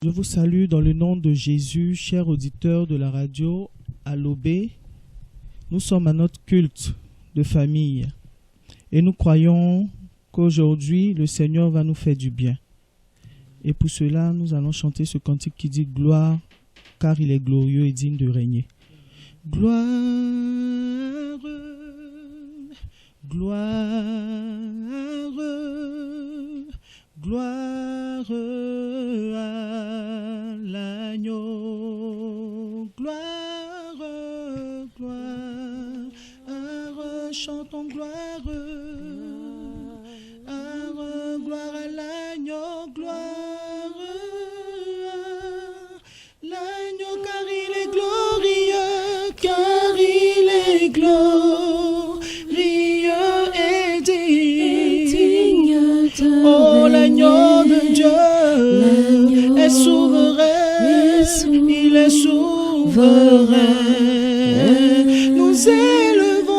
Je vous salue dans le nom de Jésus, chers auditeurs de la radio Alobé. Nous sommes à notre culte de famille et nous croyons qu'aujourd'hui, le Seigneur va nous faire du bien. Et pour cela, nous allons chanter ce cantique qui dit « Gloire, car il est glorieux et digne de régner. » Gloire, gloire, gloire à l'agneau. Gloire, gloire, chantons gloire, gloire à l'agneau, gloire à l'agneau, car il est glorieux, car il est glorieux et digne. Oh, l'agneau de Dieu est souverain, il est souverain. Nous élevons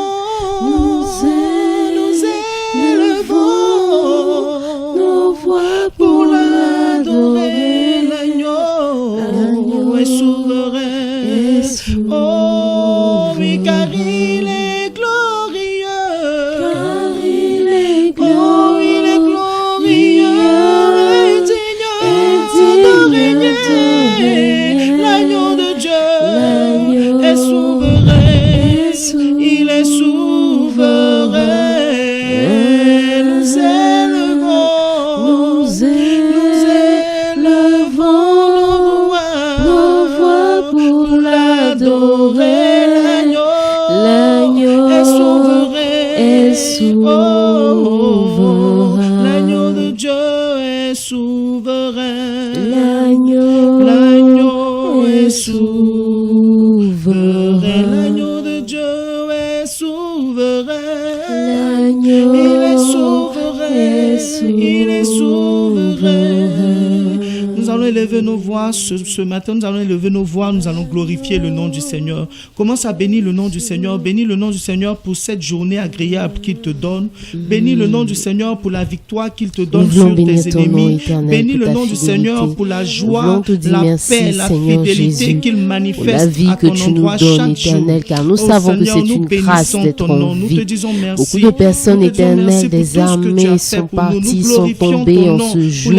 nos voix pour l'adorer. L'agneau est souverain. Oh, oui, car il est glorieux. Oh, il est glorieux et digne de régner. L'agneau de Dieu est souverain. Il est souverain. Nous élevons nos voix pour l'adorer. L'agneau est souverain. Oh, l'agneau de Dieu est souverain. L'agneau est souverain. L'agneau de Dieu est souverain. Il est souverain. Il est souverain. Nous allons élever nos voix ce matin, nous allons élever nos voix, nous allons glorifier le nom du Seigneur. Commence à bénir le nom du Seigneur. Bénis le nom du Seigneur pour cette journée agréable qu'il te donne. Bénis le nom du Seigneur pour la victoire qu'il te donne sur tes ennemis. Bénis le nom du Seigneur pour la joie, la paix, la fidélité qu'il manifeste à ton endroit chaque jour. Car nous savons que c'est une grâce d'être en vie. Beaucoup de personnes éternelles des armées sont parties, sont tombées en ce jour,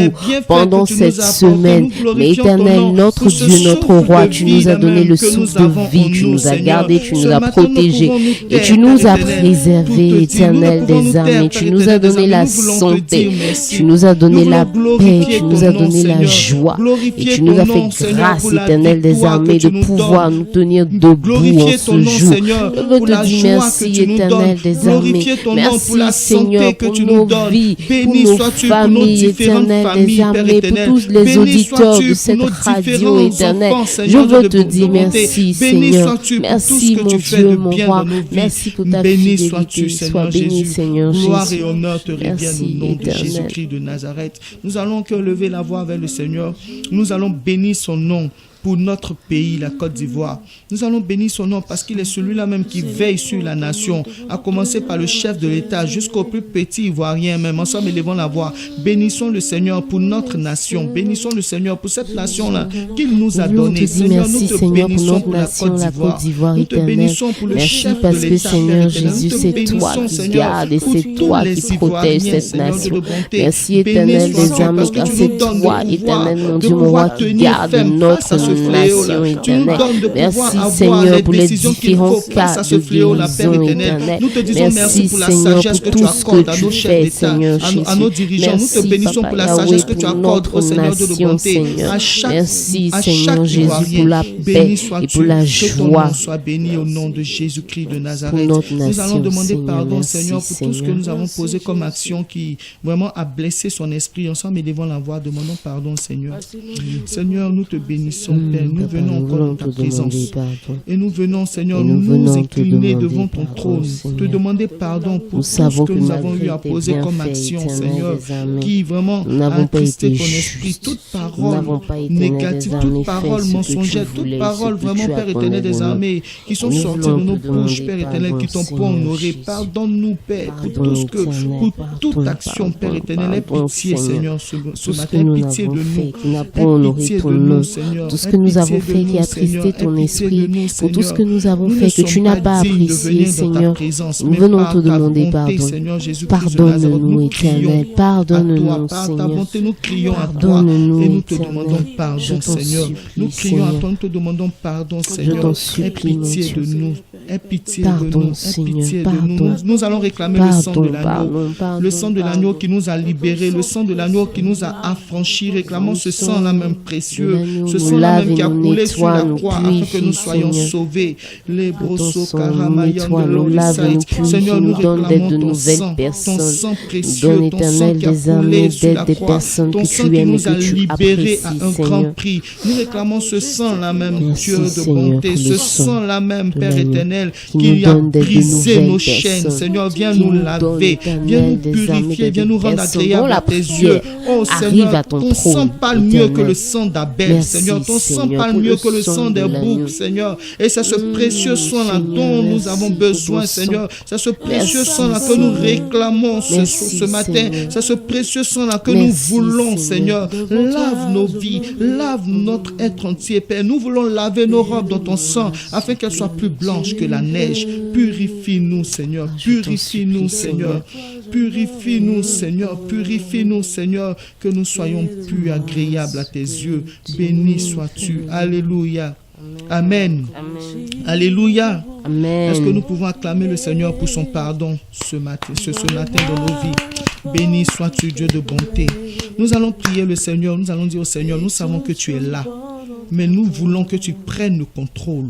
pendant cette semaine. Mais éternel, notre Dieu, notre roi, tu nous as donné le souffle de vie, tu nous as gardés, tu nous as protégés et tu nous as préservés, éternel des armées. Tu nous as donné la santé, tu nous as donné la paix, tu nous as donné la joie et tu nous as fait grâce, éternel des armées, de pouvoir nous tenir debout en ce jour. Je veux te dire merci, éternel des armées. Merci, Seigneur, pour nos vies, pour nos familles, éternel des armées, pour tous les auditeurs de cette radio éternelle. Je veux te dire merci, Seigneur. Merci, mon Dieu, mon roi. Merci pour ta fidélité. Sois béni, Seigneur Jésus. Gloire et honneur te reviennent au nom de Jésus-Christ de Nazareth. Nous allons lever la voix vers le Seigneur. Nous allons bénir son nom pour notre pays, la Côte d'Ivoire. Nous allons bénir son nom parce qu'il est celui-là même qui veille sur la nation, à commencer par le chef de l'État jusqu'au plus petit Ivoirien même. Ensemble, élevons la voix. Bénissons le Seigneur pour notre nation. Bénissons le Seigneur pour cette nation-là qu'il nous a donnée. Seigneur, nous te bénissons pour la Côte d'Ivoire, nous te bénissons pour le chef de l'État. Merci parce que Seigneur Jésus, c'est toi qui gardes et c'est toi qui protèges cette nation. Merci, éternel des armées, car c'est toi, éternel mon Dieu, mon roi, qui garde notre nation éternelle. Merci Seigneur pour les différents cas de guérison éternelle. Merci Seigneur pour tout ce que tu fais, Seigneur Jésus. Merci Papa Yahweh pour notre nation, Seigneur. Merci Seigneur Jésus pour la paix et pour la joie. Sois béni au nom de Jésus-Christ de Nazareth. Nous allons demander pardon, Seigneur, pour tout ce que nous avons posé comme action qui vraiment a blessé son esprit. Ensemble, élevons la voix, demandons pardon, Seigneur. Seigneur, nous te bénissons. Père, nous venons encore dans ta présence. Et nous venons, Seigneur, nous incliner devant ton trône, te demander pardon pour tout ce que nous avons eu à poser comme action, Seigneur, qui vraiment a attristé ton esprit. Toute parole négative, toute parole mensongère, toute parole vraiment, Père éternel des armées, qui sont sorties de nos bouches, Père éternel, qui t'ont pas honoré. Pardonne-nous, Père, pour toute action, Père éternel. Aie pitié, Seigneur, ce matin. Aie pitié de nous. Aie pitié de nous, Seigneur. Tout ce que nous avons fait qui a attristé ton esprit, pour tout ce que nous avons fait que tu n'as pas apprécié, Seigneur, nous venons te demander pardon. Pardonne-nous, Éternel. Pardonne-nous, Seigneur. Nous crions à toi et nous te demandons pardon, Seigneur. Nous crions à toi, nous te demandons pardon, Seigneur. Aie pitié de nous. Aie pitié de nous. Aie pitié de nous. Nous allons réclamer le sang de l'agneau. Le sang de l'agneau qui nous a libérés. Le sang de l'agneau qui nous a affranchis. Réclamons ce sang-là même précieux. Ce sang-là même qui a coulé sur la croix afin que nous soyons sauvés. Les brossos, caramayan de l'Odyssée. Seigneur, nous réclamons ton sang précieux. Ton sang qui a coulé sur la croix. Ton sang qui nous a libérés à un grand prix. Nous réclamons ce sang-là même, Dieu de bonté. Ce sang-là même, Père éternel, qui a brisé nos chaînes. Seigneur, viens nous laver. Viens nous purifier. Viens nous rendre agréables à tes yeux. Oh Seigneur, ton sang parle mieux que le sang d'Abel, Seigneur. Ton sang parle mieux que le sang des boucs, Seigneur. Et c'est ce précieux sang-là dont nous avons besoin, Seigneur. C'est ce précieux sang-là que nous réclamons ce matin. C'est ce précieux sang-là que nous voulons, Seigneur. Lave nos vies, lave notre être entier, Père. Nous voulons laver nos robes dans ton sang afin qu'elles soient plus blanches que la neige. Purifie-nous, Seigneur. Purifie-nous, Seigneur. Purifie-nous, Seigneur. Purifie-nous, Seigneur. Que nous soyons plus agréables à tes yeux. Béni sois-tu. Alléluia. Amen. Alléluia. Amen. Est-ce que nous pouvons acclamer le Seigneur pour son pardon ce matin dans nos vies? Béni sois-tu, Dieu de bonté. Nous allons prier le Seigneur. Nous allons dire au Seigneur, nous savons que tu es là. Mais nous voulons que tu prennes le contrôle.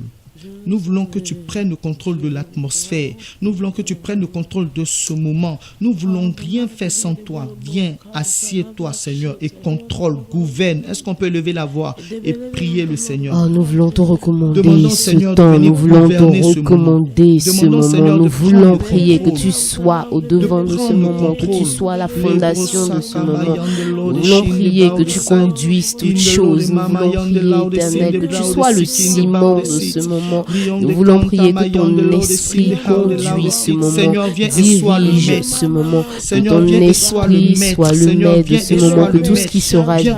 Nous voulons que tu prennes le contrôle de l'atmosphère. Nous voulons que tu prennes le contrôle de ce moment. Nous voulons rien faire sans toi. Viens, assieds-toi, Seigneur, et contrôle, gouverne. Est-ce qu'on peut lever la voix et prier le Seigneur? Oh, nous voulons te recommander Demandons, ce Seigneur, temps. de venir Nous voulons te gouverner ce recommander ce Demandons, moment. Seigneur, Nous de voulons prendre le prier que contrôle. tu sois au devant de ce prendre le moment, que tu contrôle. sois la fondation de ce moment. Nous Nous voulons prier que tu conduises toutes choses. Nous voulons prier, Éternel, que tu sois le ciment de ce moment. Nous voulons prier que ton esprit conduise ce moment, dirige ce moment, que ton esprit soit le maître de ce moment, que tout ce qui sera dit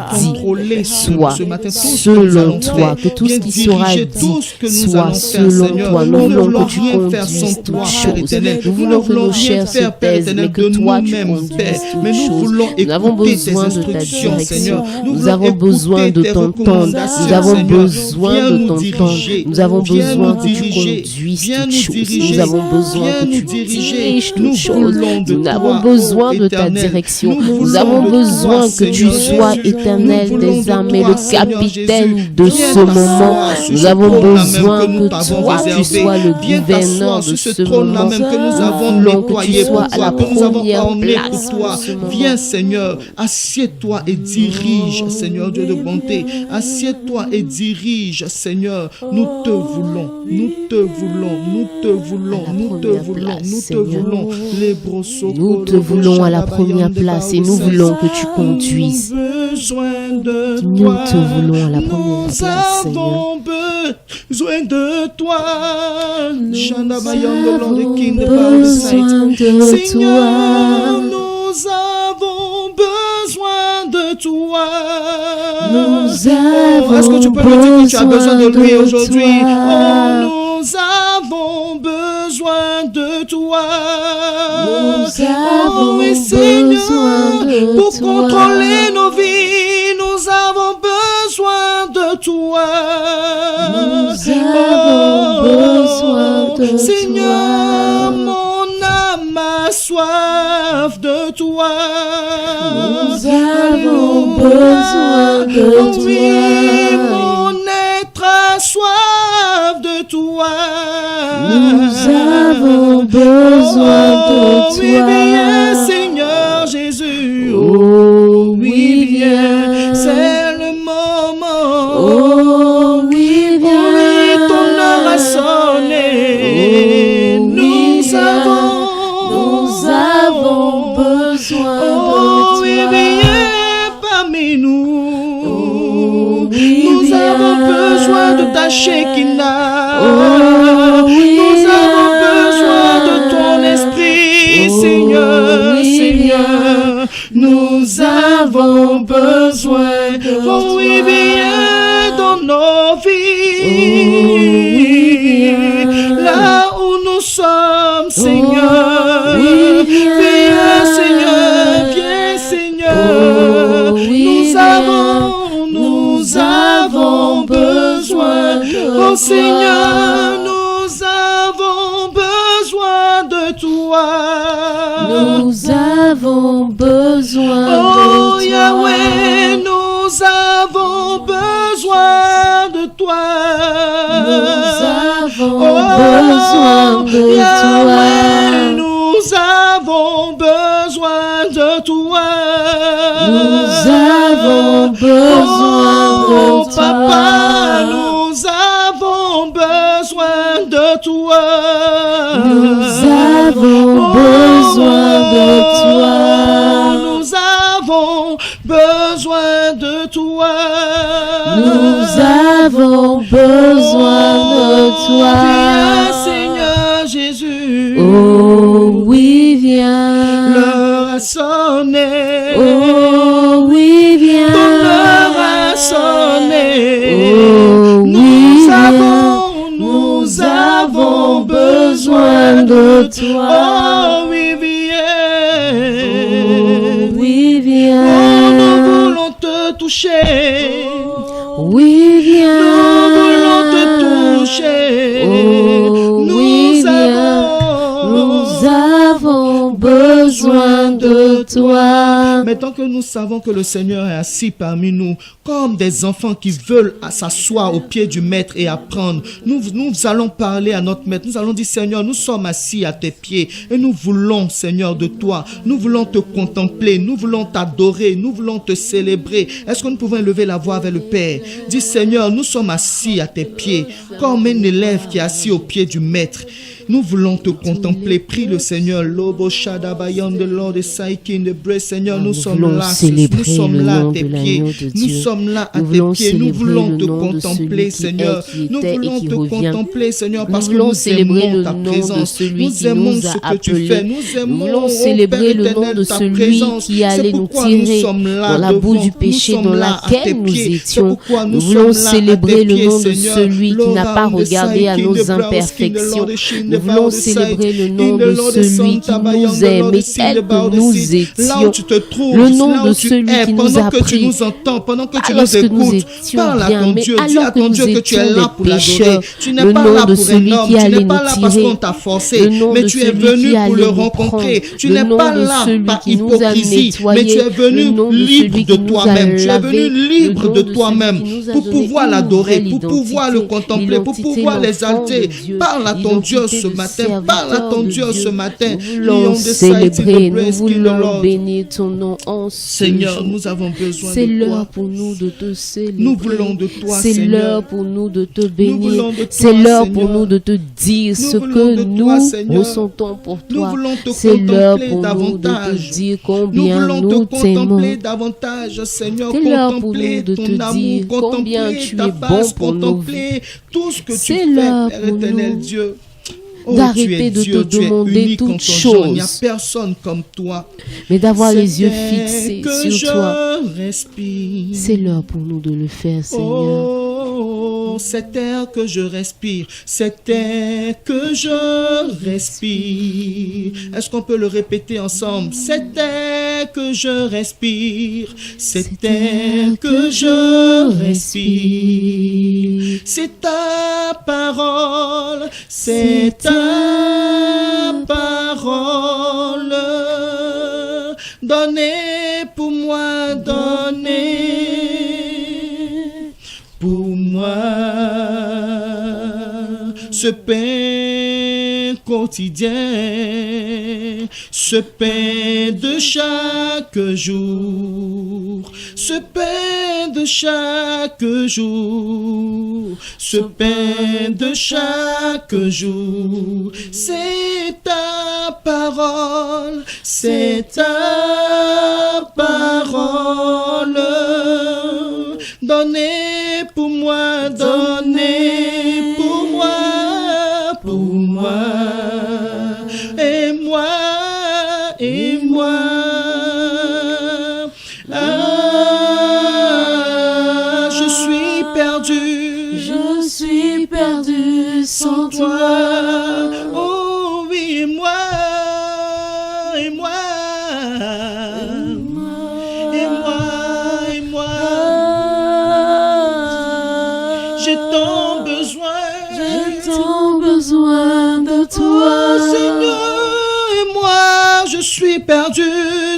soit selon toi, que tout ce qui sera dit soit selon toi. Nous voulons que tu conduises toutes choses. Nous voulons que nos chairs se taisent, mais que toi tu conduises toutes choses. Nous avons besoin de ta direction. Nous avons besoin de t'entendre. Nous avons besoin de t'entendre. Nous avons besoin que tu conduises toutes choses. Nous avons besoin que tu diriges toutes choses. Nous avons besoin de ta direction. Nous avons besoin que tu sois, Éternel des armées, le capitaine de ce moment. Nous avons besoin que toi, tu sois le gouverneur de ce moment. Nous voulons que tu sois à la première place. Viens, Seigneur, assieds-toi et dirige, Seigneur Dieu de bonté. Assieds-toi et dirige, Seigneur. Nous te voulons, nous te voulons, nous te voulons, nous te voulons, nous te voulons. Les brossos, nous te voulons à la première place et nous voulons que tu conduises. Nous te voulons à la première place, Seigneur. Nous avons besoin de toi. Nous avons besoin de Seigneur, nous avons besoin de toi. Est-ce que tu peux me dire que tu as besoin de lui aujourd'hui? Nous avons besoin de toi. Oui, Seigneur, pour contrôler nos vies, nous avons besoin de toi. Nous avons besoin de Seigneur, mon âme a soif de toi. Nous avons besoin de toi. Oui, mon être a soif de toi. Nous avons besoin de toi. Oui, viens, Seigneur Jésus. Oh, oui, viens. C'est le moment. Oh, Nous avons besoin de ta Shekinah. Nous avons besoin de ton esprit, Seigneur, Seigneur. Nous avons besoin. Oh oui, viens dans nos vies. Là où nous sommes, Seigneur. Viens, Seigneur, viens, Seigneur. Nous avons besoin. Oh Seigneur, nous avons besoin de toi. Nous avons besoin de toi. Oh Yahweh, nous avons besoin de toi. Nous avons besoin de Yahweh, toi. nous avons besoin de toi. Nous avons besoin de toi. Papa, nous avons besoin de toi. Nous avons besoin de toi. Nous avons besoin de toi. Nous avons besoin de toi. Viens, Seigneur Jésus. Oh oui, viens. L'heure a sonné. Oh oui, viens. Ton heure a sonné. Oh oui, Nous avons besoin de toi. Oh oui, viens. Oh oui, viens. Oh, nous voulons te toucher. Oui, viens. Nous voulons te toucher. Oh oui, viens. Nous avons besoin de toi. Maintenant que nous savons que le Seigneur est assis parmi nous, comme des enfants qui veulent s'asseoir au pied du Maître et apprendre, nous allons parler à notre Maître. Nous allons dire, Seigneur, nous sommes assis à tes pieds et nous voulons, Seigneur, de toi. Nous voulons te contempler, nous voulons t'adorer, nous voulons te célébrer. Est-ce que nous pouvons élever la voix avec le Père? Dis, Seigneur, nous sommes assis à tes pieds, comme un élève qui est assis au pied du Maître. Nous voulons te contempler. Prie le Seigneur. Lobo Shadabayan de Lord et Saikin de Bre. Seigneur, nous sommes là. Nous sommes là à tes pieds. Nous sommes là à tes pieds. Nous voulons te contempler, Seigneur. Nous voulons te contempler, Seigneur, parce que nous aimons ta présence. Nous aimons ce que tu fais. Nous aimons célébrer le nom de celui qui allait nous tirer dans la boue du péché dans laquelle nous étions. Nous voulons célébrer le nom de celui qui n'a pas regardé à nos imperfections. Nous voulons célébrer le nom de celui qui nous aime et tel que nous étions. Le nom de celui qui nous a pris. Pendant que tu alors nous que nous écoutes, étions parle à bien, ton mais Dieu. Dis alors à que ton nous Dieu que tu es étions là des pour l'adorer. pécheurs, Tu n'es le pas nom là de pour un celui homme. qui Tu allait n'es pas nous là parce tirer. qu'on t'a forcé. Le nom Mais de tu es celui venu qui pour allait le nous rencontrer. prendre. Tu Le n'es nom pas de là celui par qui nous a hypocrisie. Mais tu es nettoyés. venu Le nom de libre celui de qui nous a toi-même. Tu es lavés. venu Le libre nom de de toi-même celui qui nous a pour donné pouvoir une l'adorer, nouvelle pour pouvoir le identité. contempler, pour L'identité pouvoir d'enfant l'exalter. de Dieu. Parle à ton Dieu L'identité ce de matin. Parle à ton serviteur de Dieu ce matin. Nous voulons célébrer, nous voulons bénir ton nom en ce Seigneur, jour. nous avons besoin C'est de l'heure toi. pour nous de te célébrer. Nous voulons de toi, C'est Seigneur. l'heure pour nous de te Nous bénir. voulons de toi, C'est l'heure Seigneur. pour nous de te dire Nous ce voulons que de nous toi, Seigneur. ressentons pour Nous toi. voulons te C'est l'heure contempler pour nous de davantage. te dire Nous combien voulons te nous t'aimons. contempler davantage, Seigneur. C'est l'heure pour Contempler nous de ton te amour, dire combien contempler tu ta es face, bon pour nos contempler tout ce que tu C'est fais, l'heure Père pour éternel nous Dieu. Oh, d'arrêter tu es de Dieu, te tu es demander unique en ton toutes genre. Il n'y a choses. personne comme toi. mais d'avoir les yeux C'est fixés que sur toi. je respire. C'est l'heure pour nous de le faire, Seigneur. Oh, cet air que je respire, cet air que je respire. Est-ce qu'on peut le répéter ensemble? Cet air que je respire, cet air que je respire. C'est ta parole, c'est ta parole. Donnez pour moi, donnez pour moi ce pain quotidien, ce pain de chaque jour, ce pain de chaque jour, ce pain de chaque jour. C'est ta parole, c'est ta parole. donnez pour moi, donnez pour moi, et moi, et moi. Ah, je suis perdu sans toi. Oh oui, et moi, et moi, et moi, et moi. J'ai tant besoin de toi, Seigneur, et moi, je suis perdu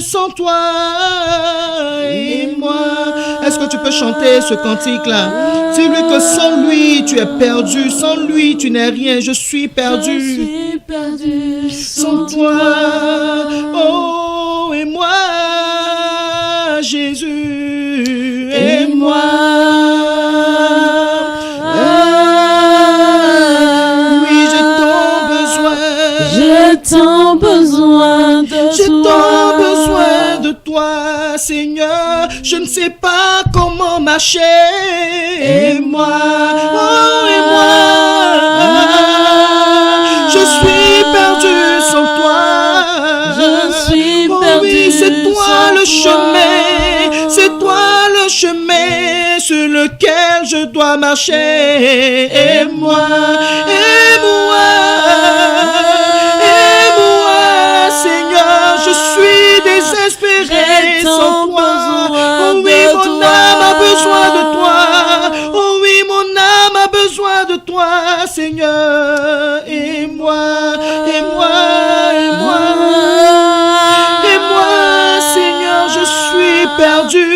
sans toi, et moi. Est-ce que tu peux chanter ce cantique-là? Dis-lui que sans lui, tu es perdu, sans lui, tu n'es rien, je suis perdu sans toi, oh, et moi, Jésus, et moi. Tant besoin de toi, Seigneur. Je ne sais pas comment marcher. Et moi, oh, et moi, je suis perdu sans toi. Oh oui, c'est toi le chemin. C'est toi le chemin sur lequel je dois marcher. Et moi, et moi. Seigneur, je suis désespéré sans toi. Oh oui, mon âme a besoin de toi. Oh oui, mon âme a besoin de toi, Seigneur. Et moi, et moi, et moi, et moi, Seigneur, je suis perdu.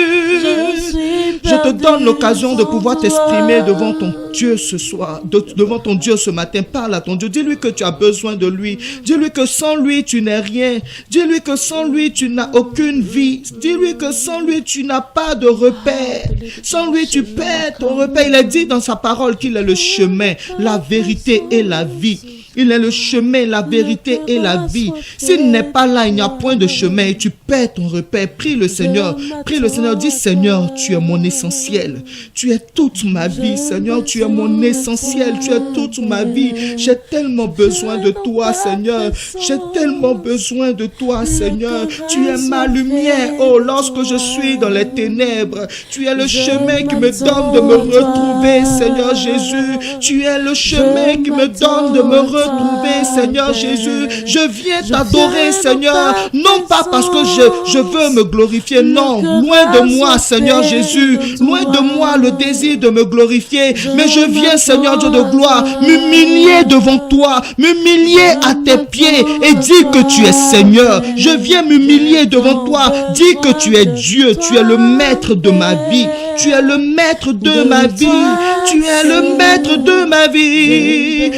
Je te donne l'occasion de pouvoir t'exprimer devant ton Dieu ce soir, devant ton Dieu ce matin. Parle à ton Dieu. Dis-lui que tu as besoin de lui. Dis-lui que sans lui, tu n'es rien. Dis-lui que sans lui, tu n'as aucune vie. Dis-lui que sans lui, tu n'as pas de repère. Sans lui, tu perds ton repère. Il a dit dans sa parole qu'il est le chemin, la vérité et la vie. Il est le chemin, la vérité et la vie. S'il n'est pas là, il n'y a point de chemin et tu perds ton repère. Prie le Seigneur. Prie le Seigneur. Dis, Seigneur, tu es mon essentiel. Tu es toute ma vie, Seigneur. Tu es mon essentiel. Tu es toute ma vie. J'ai tellement besoin de toi, Seigneur. J'ai tellement besoin de toi, Seigneur. Tu es ma lumière. Oh, lorsque je suis dans les ténèbres, tu es le chemin qui me donne de me retrouver, Seigneur Jésus. Tu es le chemin qui me donne de me retrouver, Seigneur Jésus. Je viens t'adorer, Seigneur, non pas parce que je veux me glorifier, non, loin de moi, Seigneur Jésus, loin de moi le désir de me glorifier, mais je viens, Seigneur Dieu de gloire, m'humilier devant toi, m'humilier à tes pieds et dire que tu es Seigneur. Je viens m'humilier devant toi, dire que tu es Dieu, tu es le maître de ma vie, tu es le maître de ma vie, tu es le maître de ma vie.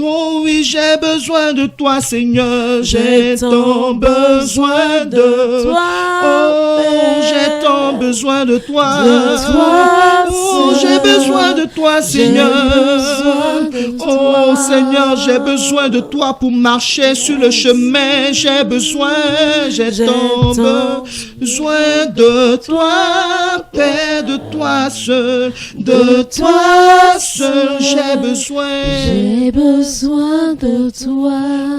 Oh oui, j'ai besoin de toi, Seigneur. J'ai tant besoin de toi. Oh, j'ai tant besoin de toi. Oh, j'ai besoin de toi, Seigneur. Oh, Seigneur, j'ai besoin de toi pour marcher sur le chemin. J'ai tant besoin de toi, Père, de toi seul, de toi seul. J'ai besoin de toi.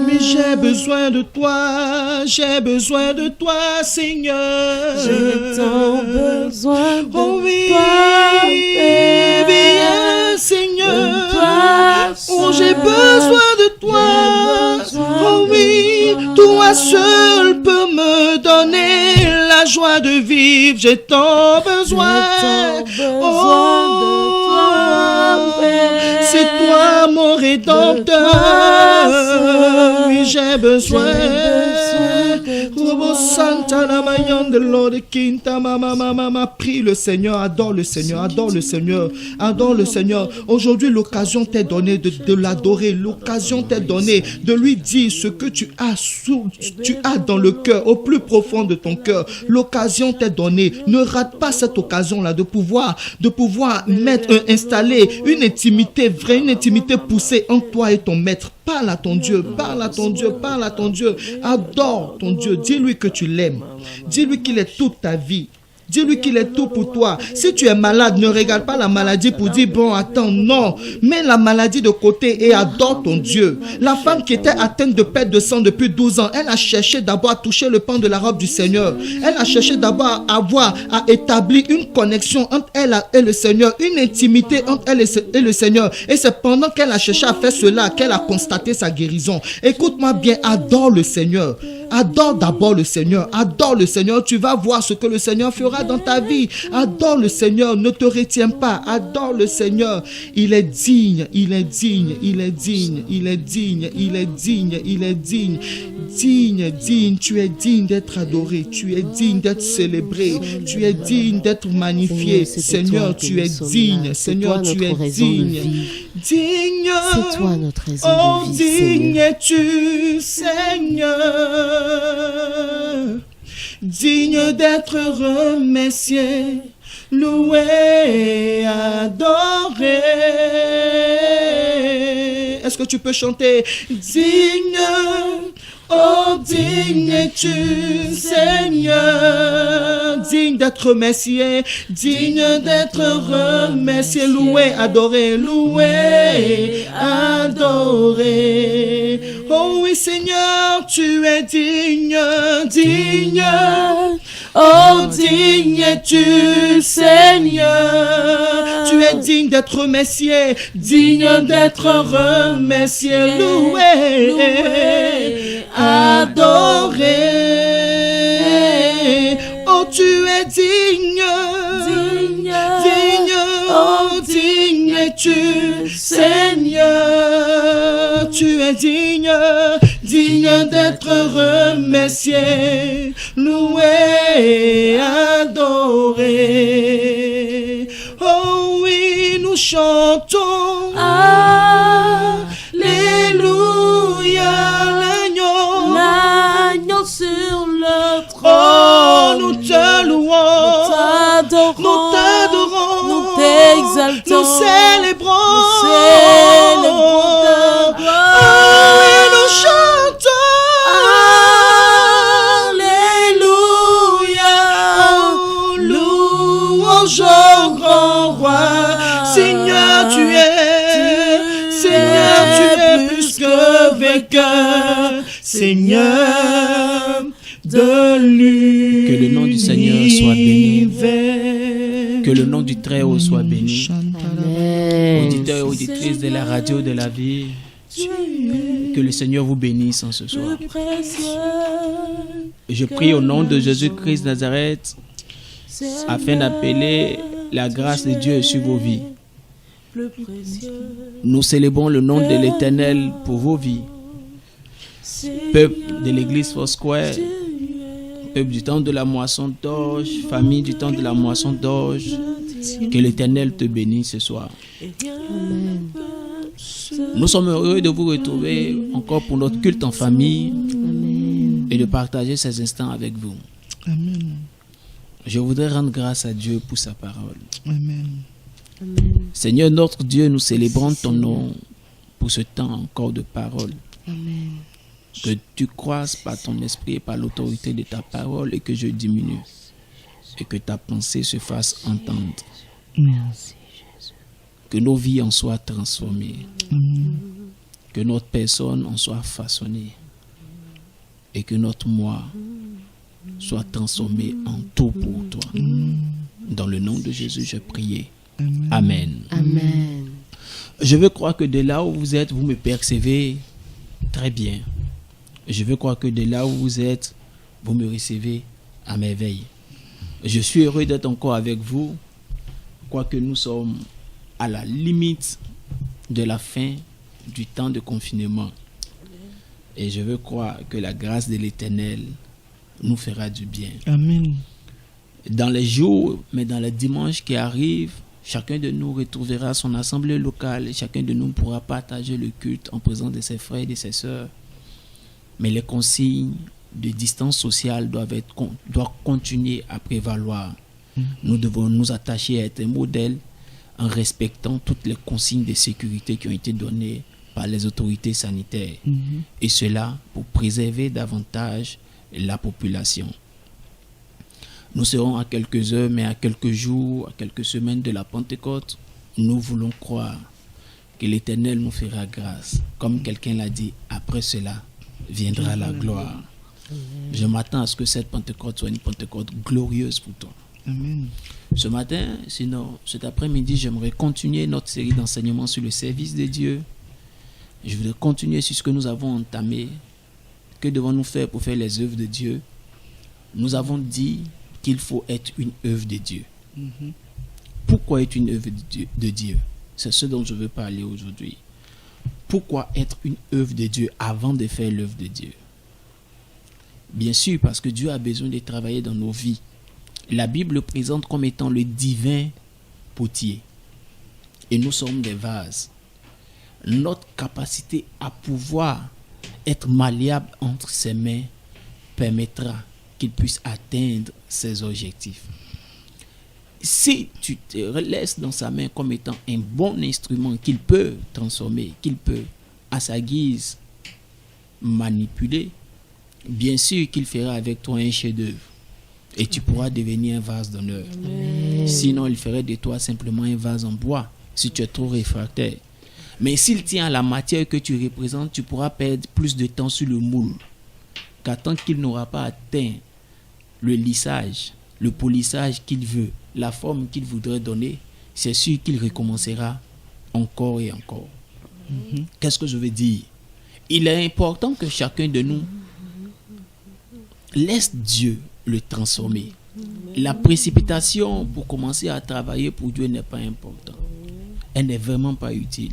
Mais j'ai besoin de toi, Seigneur. J'ai tant besoin de toi. Viens, Seigneur. Oh, j'ai besoin de toi. Oh oui, toi seul peux me donner la joie de vivre. J'ai tant besoin. C'est toi mon Rédempteur. Oui, j'ai besoin. Prie le Seigneur, adore le Seigneur, adore le Seigneur, adore le Seigneur. Aujourd'hui, l'occasion t'est donnée de l'adorer. L'occasion t'est donnée de lui dire ce que tu as dans le cœur, au plus profond de ton cœur. L'occasion t'est donnée. Ne rate pas cette occasion-là de pouvoir installer une intimité vraie, une intimité poussée entre toi et ton maître. Parle à ton Dieu, parle à ton Dieu, parle à ton Dieu. Adore ton Dieu. Dis-lui que tu l'aimes. Dis-lui qu'il est toute ta vie. Dis-lui qu'il est tout pour toi. Si tu es malade, ne regarde pas la maladie pour dire, bon, attends, non. Mets la maladie de côté et adore ton Dieu. La femme qui était atteinte de perte de sang depuis 12 ans, elle a cherché d'abord à toucher le pan de la robe du Seigneur. Elle a cherché d'abord à établir une connexion entre elle et le Seigneur, une intimité entre elle et le Seigneur. Et c'est pendant qu'elle a cherché à faire cela qu'elle a constaté sa guérison. Écoute-moi bien, adore le Seigneur. Adore d'abord le Seigneur. Adore le Seigneur. Tu vas voir ce que le Seigneur fera dans ta vie. Adore le Seigneur. Ne te retiens pas. Adore le Seigneur. Il est digne. Il est digne. Il est digne. Il est digne. Il est digne. Il est digne. Digne, digne. Tu es digne d'être adoré. Tu es digne d'être célébré. Tu es digne d'être magnifié. Seigneur, tu es digne. Seigneur, tu es digne. Digne. C'est toi notre raison oh, de vie, digne es-tu, Seigneur. Digne d'être remercié, loué, adoré. Est-ce que tu peux chanter? Digne, oh digne es-tu, Seigneur. Digne d'être remercié, digne d'être remercié, loué, adoré, loué, adoré. Oh oui Seigneur, tu es digne, digne. Oh digne es-tu, Seigneur. Tu es digne d'être remercié, digne d'être remercié, loué, adoré. Oh tu es digne, digne, digne. Oh digne es-tu, Seigneur. Tu es digne, digne d'être remercié, loué, adoré. Oh oui, nous chantons Alléluia, l'agneau sur le trône. Oh, nous te louons, nous t'adorons, nous t'exaltons, nous célébrons, ta gloire. Oh, et nous chantons Alléluia, louange au grand roi. Seigneur, tu es plus que vainqueur, Seigneur de l'univers. Que le nom du Seigneur soit béni. Que le nom du Très-Haut soit béni. Amen. Auditeurs et auditrices de la radio de la vie, que le Seigneur vous bénisse en ce soir. Je prie au nom de Jésus-Christ de Nazareth afin d'appeler la grâce de Dieu sur vos vies. Nous célébrons le nom de l'Éternel pour vos vies. Peuple de l'église Foursquare, peuple du temps de la moisson d'orge, famille du temps de la moisson d'orge, que l'Éternel te bénisse ce soir. Amen. Nous sommes heureux de vous retrouver encore pour notre culte en famille. Amen. Et de partager ces instants avec vous. Amen. Je voudrais rendre grâce à Dieu pour sa parole. Amen. Amen. Seigneur notre Dieu, nous célébrons ton nom pour ce temps encore de parole. Amen. Que tu croisses par ton esprit et par l'autorité de ta parole et que je diminue. Et que ta pensée se fasse entendre. Merci Jésus. Que nos vies en soient transformées. Amen. Que notre personne en soit façonnée. Et que notre moi soit transformé en tout pour toi. Dans le nom de Jésus, je prie. Amen. Amen. Je veux croire que de là où vous êtes, vous me percevez très bien. Je veux croire que de là où vous êtes, vous me recevez à merveille. Je suis heureux d'être encore avec vous, quoique nous sommes à la limite de la fin du temps de confinement. Et je veux croire que la grâce de l'Éternel nous fera du bien. Amen. Dans les jours, mais dans les dimanches qui arrivent, chacun de nous retrouvera son assemblée locale et chacun de nous pourra partager le culte en présence de ses frères et de ses sœurs. Mais les consignes de distance sociale doivent continuer à prévaloir. Nous devons nous attacher à être un modèle en respectant toutes les consignes de sécurité qui ont été données par les autorités sanitaires. Et cela pour préserver davantage la population. Nous serons à quelques heures, mais à quelques jours, à quelques semaines de la Pentecôte, nous voulons croire que l'Éternel nous fera grâce. Comme quelqu'un l'a dit, après cela viendra la gloire. Je m'attends à ce que cette Pentecôte soit une Pentecôte glorieuse pour toi. Amen. Ce matin, sinon cet après-midi, j'aimerais continuer notre série d'enseignements sur le service de Dieu. Je voudrais continuer sur ce que nous avons entamé. Que devons-nous faire pour faire les œuvres de Dieu? Nous avons dit qu'il faut être une œuvre de Dieu. Pourquoi être une œuvre de Dieu? C'est ce dont je veux parler aujourd'hui. Pourquoi être une œuvre de Dieu avant de faire l'œuvre de Dieu? Bien sûr, parce que Dieu a besoin de travailler dans nos vies. La Bible le présente comme étant le divin potier. Et nous sommes des vases. Notre capacité à pouvoir être malléable entre ses mains permettra qu'il puisse atteindre ses objectifs. Si tu te laisses dans sa main comme étant un bon instrument qu'il peut transformer, qu'il peut à sa guise manipuler, bien sûr qu'il fera avec toi un chef-d'œuvre et tu pourras devenir un vase d'honneur. Sinon, il ferait de toi simplement un vase en bois si tu es trop réfractaire. Mais s'il tient à la matière que tu représentes, tu pourras perdre plus de temps sur le moule. Car tant qu'il n'aura pas atteint le lissage, le polissage qu'il veut, la forme qu'il voudrait donner, c'est sûr qu'il recommencera encore et encore. Qu'est-ce que je veux dire? Il est important que chacun de nous laisse Dieu le transformer. La précipitation pour commencer à travailler pour Dieu n'est pas importante. Elle n'est vraiment pas utile.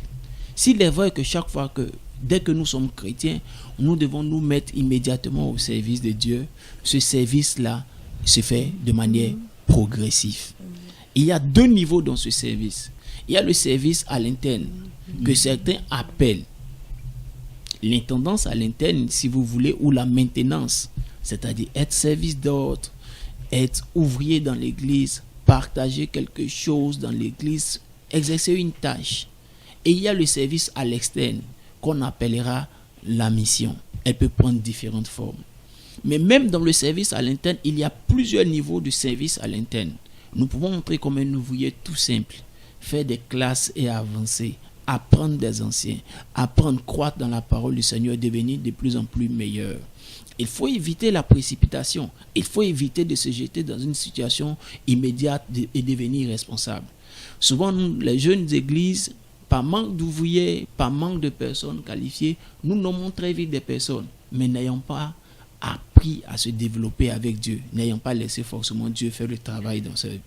S'il est vrai que chaque fois que, dès que nous sommes chrétiens, nous devons nous mettre immédiatement au service de Dieu, ce service-là se fait de manière progressive. Il y a deux niveaux dans ce service. Il y a le service à l'interne, que certains appellent l'intendance à l'interne, si vous voulez, ou la maintenance, c'est-à-dire être service d'ordre, être ouvrier dans l'église, partager quelque chose dans l'église, exercer une tâche. Et il y a le service à l'externe, qu'on appellera la mission. Elle peut prendre différentes formes. Mais même dans le service à l'interne, il y a plusieurs niveaux de service à l'interne. Nous pouvons entrer comme un ouvrier tout simple, faire des classes et avancer, apprendre des anciens, apprendre, croître dans la parole du Seigneur et devenir de plus en plus meilleur. Il faut éviter la précipitation. Il faut éviter de se jeter dans une situation immédiate et devenir responsable. Souvent, nous, les jeunes églises, par manque d'ouvriers, par manque de personnes qualifiées, nous nommons très vite des personnes, mais n'ayant pas appris à se développer avec Dieu, n'ayant pas laissé forcément Dieu faire le travail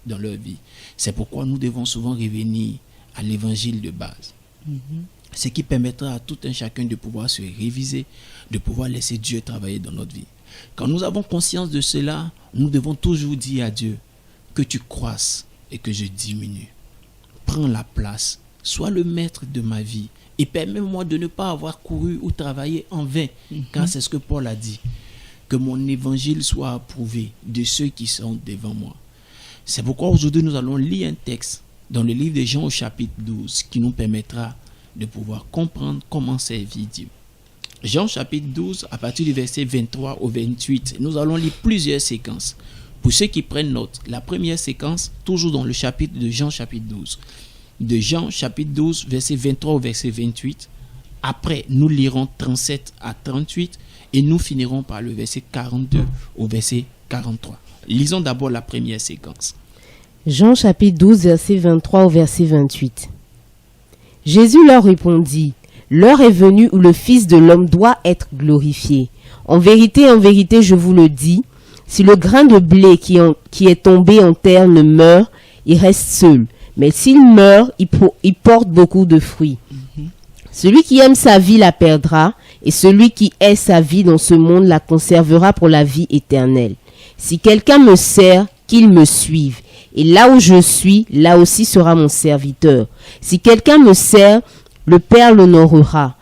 dans leur vie. C'est pourquoi nous devons souvent revenir à l'évangile de base. Ce qui permettra à tout un chacun de pouvoir se réviser, de pouvoir laisser Dieu travailler dans notre vie. Quand nous avons conscience de cela, nous devons toujours dire à Dieu que tu croisses et que je diminue. Prends la place, sois le maître de ma vie et permets-moi de ne pas avoir couru ou travaillé en vain, car c'est ce que Paul a dit, que mon évangile soit approuvé de ceux qui sont devant moi. C'est pourquoi aujourd'hui nous allons lire un texte dans le livre de Jean au chapitre 12 qui nous permettra de pouvoir comprendre comment servir Dieu. Jean chapitre 12, à partir du verset 23 au 28, nous allons lire plusieurs séquences. Pour ceux qui prennent note, la première séquence, toujours dans le chapitre de Jean chapitre 12. De Jean chapitre 12, verset 23 au verset 28. Après, nous lirons 37 à 38 et nous finirons par le verset 42 au verset 43. Lisons d'abord la première séquence. Jean chapitre 12, verset 23 au verset 28. Jésus leur répondit, « L'heure est venue où le Fils de l'homme doit être glorifié. En vérité, je vous le dis, si le grain de blé qui est tombé en terre ne meurt, il reste seul. Mais s'il meurt, il porte beaucoup de fruits. Celui qui aime sa vie la perdra, et celui qui hait sa vie dans ce monde la conservera pour la vie éternelle. Si quelqu'un me sert, qu'il me suive. Et là où je suis, là aussi sera mon serviteur. Si quelqu'un me sert, le Père l'honorera.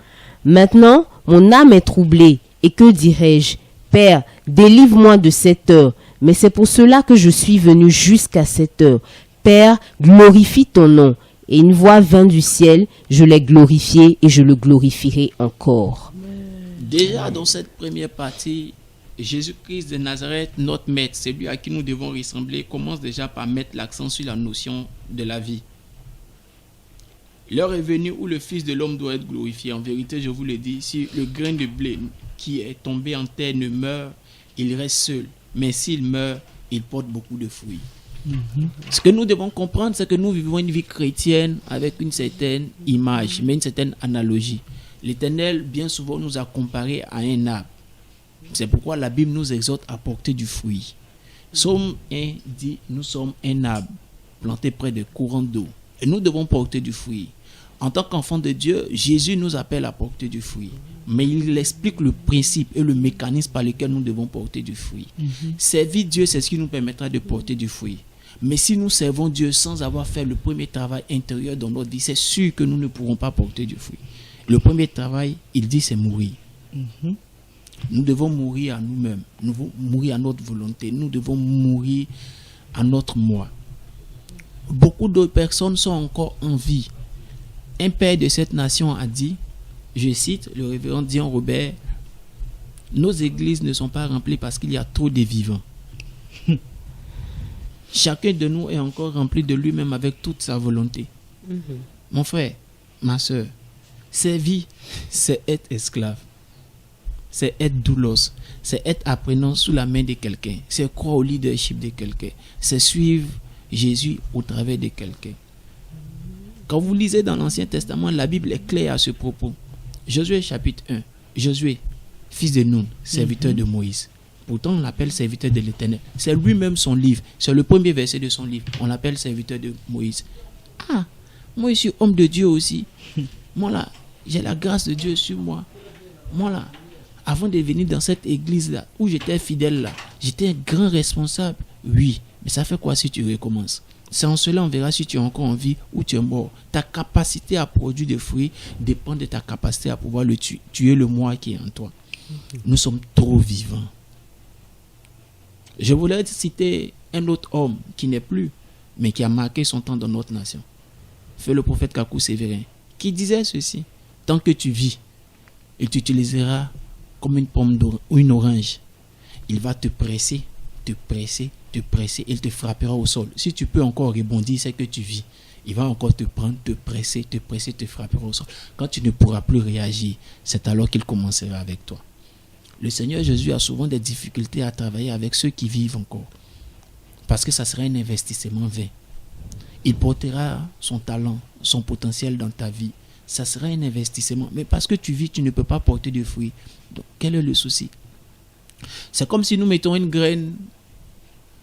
Maintenant, mon âme est troublée. Et que dirai-je? Père, délivre-moi de cette heure. Mais c'est pour cela que je suis venu jusqu'à cette heure. Père, glorifie ton nom. Et une voix vint du ciel, je l'ai glorifié et je le glorifierai encore. Déjà dans cette première partie, Jésus-Christ de Nazareth, notre maître, celui à qui nous devons ressembler, commence déjà par mettre l'accent sur la notion de la vie. L'heure est venue où le Fils de l'homme doit être glorifié. En vérité, je vous le dis, si le grain de blé qui est tombé en terre ne meurt, il reste seul. Mais s'il meurt, il porte beaucoup de fruits. Ce que nous devons comprendre, c'est que nous vivons une vie chrétienne avec une certaine image, mais une certaine analogie. L'Éternel, bien souvent, nous a comparé à un arbre. C'est pourquoi la Bible nous exhorte à porter du fruit. Psaume 1 dit, nous sommes un arbre planté près de courants d'eau. Et nous devons porter du fruit. En tant qu'enfant de Dieu, Jésus nous appelle à porter du fruit. Mais il explique le principe et le mécanisme par lequel nous devons porter du fruit. Servir Dieu, c'est ce qui nous permettra de porter du fruit. Mais si nous servons Dieu sans avoir fait le premier travail intérieur dans notre vie, c'est sûr que nous ne pourrons pas porter du fruit. Le premier travail, il dit, c'est mourir. Nous devons mourir à nous-mêmes. Nous devons mourir à notre volonté. Nous devons mourir à notre moi. Beaucoup d'autres personnes sont encore en vie. Un père de cette nation a dit, je cite le révérend Dion Robert, nos églises ne sont pas remplies parce qu'il y a trop de vivants. Chacun de nous est encore rempli de lui-même avec toute sa volonté. Mon frère, ma soeur, servir, c'est être esclave. C'est être doulos. C'est être apprenant sous la main de quelqu'un. C'est croire au leadership de quelqu'un. C'est suivre Jésus au travers de quelqu'un. Quand vous lisez dans l'Ancien Testament, la Bible est claire à ce propos. Josué chapitre 1. Josué, fils de Nun, serviteur de Moïse. Pourtant, on l'appelle serviteur de l'Éternel. C'est lui-même son livre. C'est le premier verset de son livre. On l'appelle serviteur de Moïse. Ah, moi je suis homme de Dieu aussi. Moi là, j'ai la grâce de Dieu sur moi. Moi là, avant de venir dans cette église-là, où j'étais fidèle là, j'étais un grand responsable. Oui, mais ça fait quoi si tu recommences? C'est en cela on verra si tu es encore en vie ou tu es mort. Ta capacité à produire des fruits dépend de ta capacité à pouvoir le tuer le moi qui est en toi. Nous sommes trop vivants. Je voulais citer un autre homme qui n'est plus, mais qui a marqué son temps dans notre nation. Feu le prophète Kakou Sévérin, qui disait ceci: tant que tu vis, il t'utilisera comme une pomme ou une orange. Il va te presser, te presser, te presser, il te frappera au sol. Si tu peux encore rebondir, c'est que tu vis. Il va encore te prendre, te presser, te frappera au sol. Quand tu ne pourras plus réagir, c'est alors qu'il commencera avec toi. Le Seigneur Jésus a souvent des difficultés à travailler avec ceux qui vivent encore. Parce que ça sera un investissement vain. Il portera son talent, son potentiel dans ta vie. Ça sera un investissement. Mais parce que tu vis, tu ne peux pas porter de fruits. Donc, quel est le souci? C'est comme si nous mettons une graine,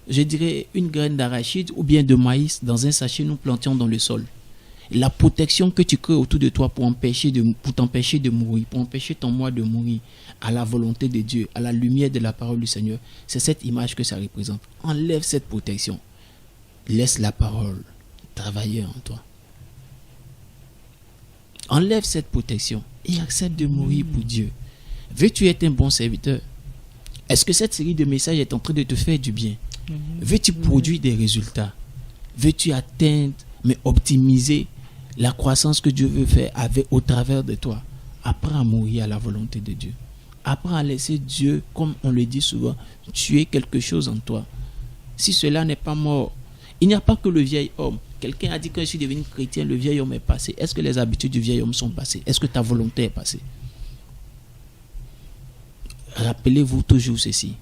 je dirais une graine d'arachide ou bien de maïs dans un sachet, nous plantions dans le sol. La protection que tu crées autour de toi pour t'empêcher de mourir, pour empêcher ton moi de mourir à la volonté de Dieu, à la lumière de la parole du Seigneur, c'est cette image que ça représente. Enlève cette protection. Laisse la parole travailler en toi. Enlève cette protection et accepte de mourir pour Dieu. Veux-tu être un bon serviteur? Est-ce que cette série de messages est en train de te faire du bien? Veux-tu produire des résultats? Veux-tu atteindre, mais optimiser la croissance que Dieu veut faire au travers de toi? Apprends à mourir à la volonté de Dieu. Apprends à laisser Dieu, comme on le dit souvent, tuer quelque chose en toi. Si cela n'est pas mort, il n'y a pas que le vieil homme. Quelqu'un a dit que je suis devenu chrétien, le vieil homme est passé. Est-ce que les habitudes du vieil homme sont passées? Est-ce que ta volonté est passée? Rappelez-vous toujours ceci.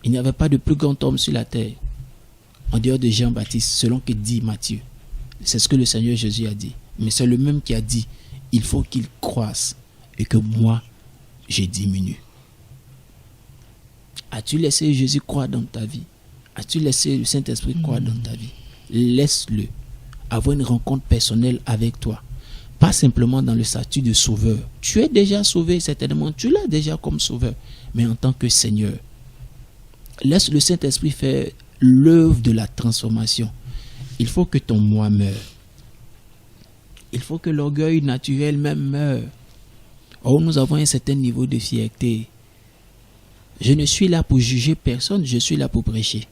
Il n'y avait pas de plus grand homme sur la terre en dehors de Jean-Baptiste, selon que dit Matthieu. C'est ce que le Seigneur Jésus a dit. Mais c'est le même qui a dit, il faut qu'il croisse et que moi, je diminue. As-tu laissé Jésus croire dans ta vie? As-tu laissé le Saint-Esprit croire dans ta vie? Laisse-le avoir une rencontre personnelle avec toi. Pas simplement dans le statut de sauveur. Tu es déjà sauvé, certainement. Tu l'as déjà comme sauveur. Mais en tant que Seigneur. Laisse le Saint-Esprit faire l'œuvre de la transformation. Il faut que ton moi meure. Il faut que l'orgueil naturel même meure. Oh, nous avons un certain niveau de fierté. Je ne suis là pour juger personne, je suis là pour prêcher.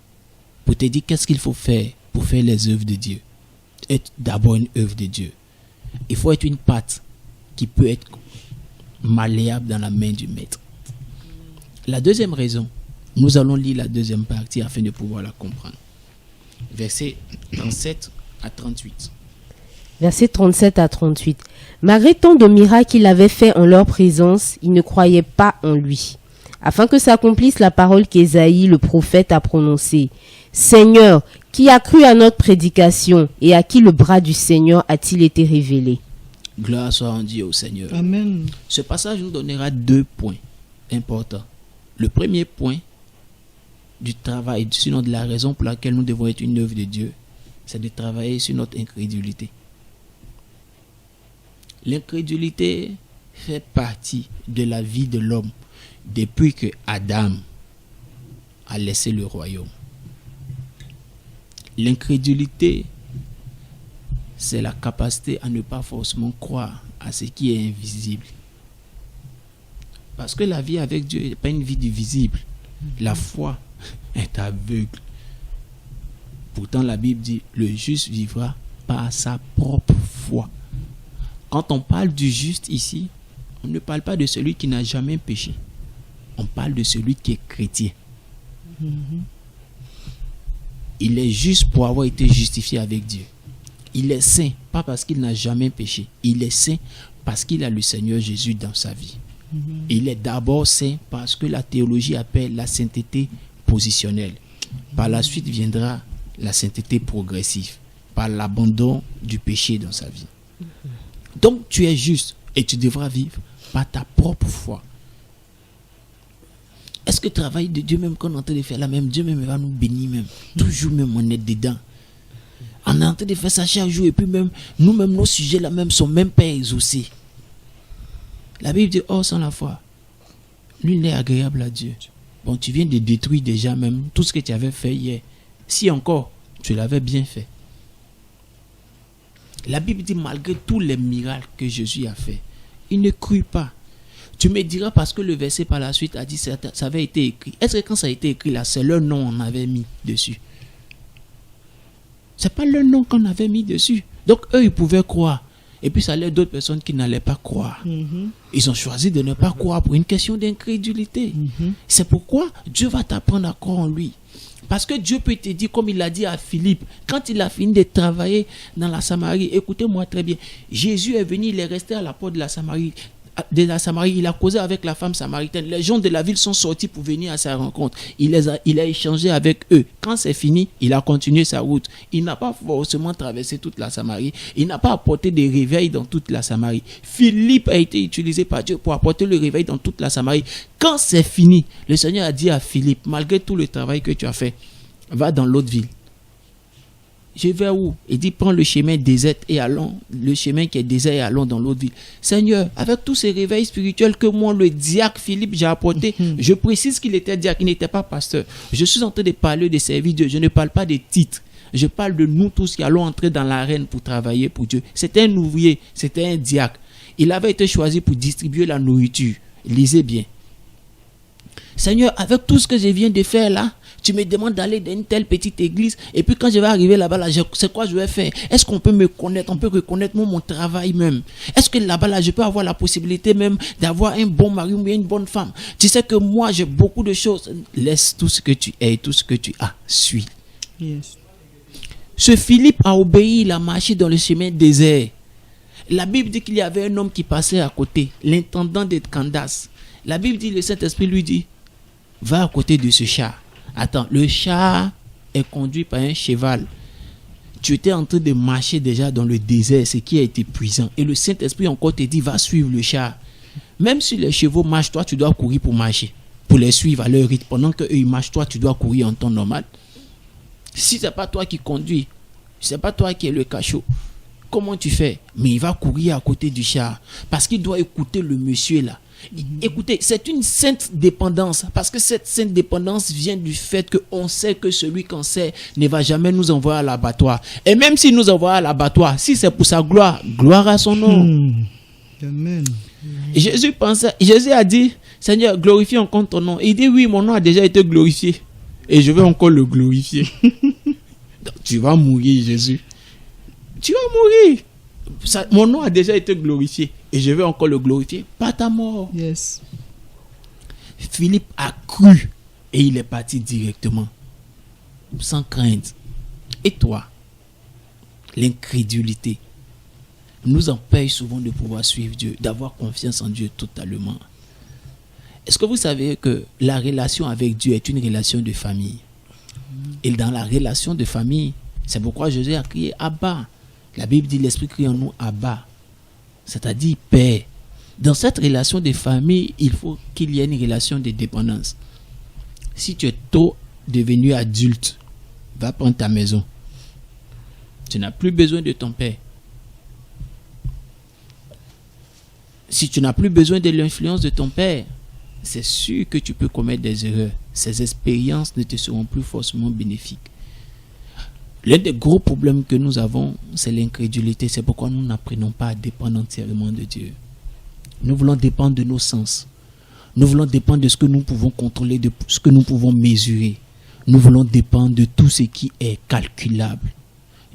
Pour te dire qu'est-ce qu'il faut faire pour faire les œuvres de Dieu. être d'abord une œuvre de Dieu. Il faut être une pâte qui peut être malléable dans la main du maître. La deuxième raison, nous allons lire la deuxième partie afin de pouvoir la comprendre. Versets 37 à 38. Versets 37 à 38. Malgré tant de miracles qu'il avait fait en leur présence, ils ne croyaient pas en lui. Afin que s'accomplisse la parole qu'Ésaïe, le prophète, a prononcée. Seigneur, qui a cru à notre prédication et à qui le bras du Seigneur a-t-il été révélé? Gloire soit rendue au Seigneur. Amen. Ce passage nous donnera 2 points importants. Le premier point du travail, sinon de la raison pour laquelle nous devons être une œuvre de Dieu, c'est de travailler sur notre incrédulité. L'incrédulité fait partie de la vie de l'homme depuis que Adam a laissé le royaume. L'incrédulité, c'est la capacité à ne pas forcément croire à ce qui est invisible. Parce que la vie avec Dieu n'est pas une vie du visible. La foi est aveugle. Pourtant, la Bible dit, le juste vivra par sa propre foi. Quand on parle du juste ici, on ne parle pas de celui qui n'a jamais péché. On parle de celui qui est chrétien. Il est juste pour avoir été justifié avec Dieu. Il est saint, pas parce qu'il n'a jamais péché. Il est saint parce qu'il a le Seigneur Jésus dans sa vie. Il est d'abord saint parce que la théologie appelle la sainteté positionnelle. Par la suite viendra la sainteté progressive, par l'abandon du péché dans sa vie. Donc tu es juste et tu devras vivre par ta propre foi. Est-ce que le travail de Dieu, même quand on est en train de faire là, même Dieu même va nous bénir même. Toujours même on est dedans. On est en train de faire ça chaque jour et puis même nous-mêmes nos sujets là même sont même pas exaucés. La Bible dit, oh sans la foi, nul n'est agréable à Dieu. Bon, tu viens de détruire déjà même tout ce que tu avais fait hier. Si encore, tu l'avais bien fait. La Bible dit, malgré tous les miracles que Jésus a fait, il ne crut pas. Tu me diras parce que le verset par la suite a dit, ça avait été écrit. Est-ce que quand ça a été écrit là, c'est leur nom qu'on avait mis dessus? C'est pas leur nom qu'on avait mis dessus. Donc eux, ils pouvaient croire. Et puis ça allait d'autres personnes qui n'allaient pas croire. Ils ont choisi de ne pas croire pour une question d'incrédulité. C'est pourquoi Dieu va t'apprendre à croire en lui. Parce que Dieu peut te dire, comme il l'a dit à Philippe, quand il a fini de travailler dans la Samarie, écoutez-moi très bien, Jésus est venu, il est resté à la porte de la Samarie, il a causé avec la femme samaritaine. Les gens de la ville sont sortis pour venir à sa rencontre. Il a échangé avec eux. Quand c'est fini, il a continué sa route. Il n'a pas forcément traversé toute la Samarie. Il n'a pas apporté des réveils dans toute la Samarie. Philippe a été utilisé par Dieu pour apporter le réveil dans toute la Samarie. Quand c'est fini, le Seigneur a dit à Philippe, malgré tout le travail que tu as fait, va dans l'autre ville. Je vais où? Il dit, prends le chemin désert et allons, le chemin qui est désert et allons dans l'autre ville. Seigneur, avec tous ces réveils spirituels que moi, le diacre Philippe, j'ai apporté, je précise qu'il était diacre, il n'était pas pasteur. Je suis en train de parler de service de Dieu, je ne parle pas des titres. Je parle de nous tous qui allons entrer dans l'arène pour travailler pour Dieu. C'était un ouvrier, c'était un diacre. Il avait été choisi pour distribuer la nourriture. Lisez bien. Seigneur, avec tout ce que je viens de faire là, tu me demandes d'aller dans une telle petite église et puis quand je vais arriver là-bas, là, c'est quoi je vais faire? Est-ce qu'on peut me connaître? On peut reconnaître mon travail même. Est-ce que là-bas, là, je peux avoir la possibilité même d'avoir un bon mari ou une bonne femme? Tu sais que moi, j'ai beaucoup de choses. Laisse tout ce que tu es et tout ce que tu as. Suis. Yes. Ce Philippe a obéi, il a marché dans le chemin désert. La Bible dit qu'il y avait un homme qui passait à côté, l'intendant de Candace. La Bible dit, le Saint-Esprit lui dit, va à côté de ce char. Attends, le char est conduit par un cheval. Tu étais en train de marcher déjà dans le désert, ce qui a été épuisant. Et le Saint-Esprit encore te dit, va suivre le char. Même si les chevaux marchent, toi, tu dois courir pour marcher. Pour les suivre à leur rythme. Pendant qu'eux, ils marchent, toi, tu dois courir en temps normal. Si ce n'est pas toi qui conduis, ce n'est pas toi qui es le cachot, comment tu fais? Mais il va courir à côté du char. Parce qu'il doit écouter le monsieur là. Écoutez, c'est une sainte dépendance, parce que cette sainte dépendance vient du fait qu'on sait que celui qu'on sait ne va jamais nous envoyer à l'abattoir. Et même s'il nous envoie à l'abattoir, si c'est pour sa gloire, gloire à son nom. Amen. Jésus a dit, Seigneur, glorifie encore ton nom. Il dit, oui, mon nom a déjà été glorifié. Et je vais encore le glorifier. Donc, tu vas mourir, Jésus. tu vas mourir. Ça, mon nom a déjà été glorifié et je vais encore le glorifier par ta mort. Yes. Philippe a cru et il est parti directement, sans crainte. Et toi, l'incrédulité nous empêche souvent de pouvoir suivre Dieu, d'avoir confiance en Dieu totalement. Est-ce que vous savez que la relation avec Dieu est une relation de famille? Et dans la relation de famille, c'est pourquoi Jésus a crié Abba. La Bible dit l'Esprit crie en nous Abba, c'est-à-dire Père. Dans cette relation de famille, il faut qu'il y ait une relation de dépendance. Si tu es tôt devenu adulte, va prendre ta maison. Tu n'as plus besoin de ton père. Si tu n'as plus besoin de l'influence de ton père, c'est sûr que tu peux commettre des erreurs. Ces expériences ne te seront plus forcément bénéfiques. L'un des gros problèmes que nous avons, c'est l'incrédulité. C'est pourquoi nous n'apprenons pas à dépendre entièrement de Dieu. Nous voulons dépendre de nos sens. Nous voulons dépendre de ce que nous pouvons contrôler, de ce que nous pouvons mesurer. Nous voulons dépendre de tout ce qui est calculable,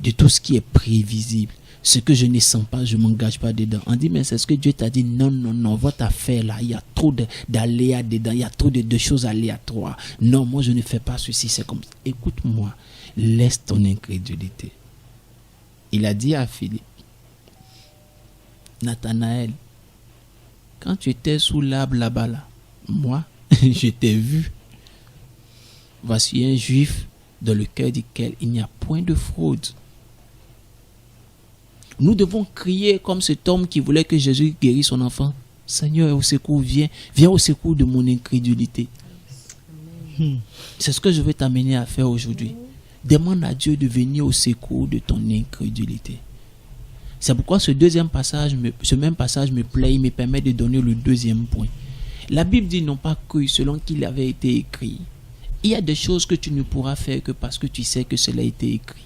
de tout ce qui est prévisible. Ce que je ne sens pas, je ne m'engage pas dedans. On dit, mais c'est ce que Dieu t'a dit. Non, votre affaire là, il y a trop d'aléas dedans, il y a trop de choses aléatoires. Non, moi je ne fais pas ceci, c'est comme ça. Écoute-moi, laisse ton incrédulité. Il a dit à Philippe, Nathanaël, quand tu étais sous l'arbre là-bas, là, moi, je t'ai vu. Voici un juif dans le cœur duquel il n'y a point de fraude. Nous devons crier comme cet homme qui voulait que Jésus guérisse son enfant. Seigneur, au secours, viens au secours de mon incrédulité. C'est ce que je veux t'amener à faire aujourd'hui. Demande à Dieu de venir au secours de ton incrédulité. C'est pourquoi ce même passage me plaît, il me permet de donner le deuxième point. La Bible dit non pas cru selon qu'il avait été écrit. Il y a des choses que tu ne pourras faire que parce que tu sais que cela a été écrit.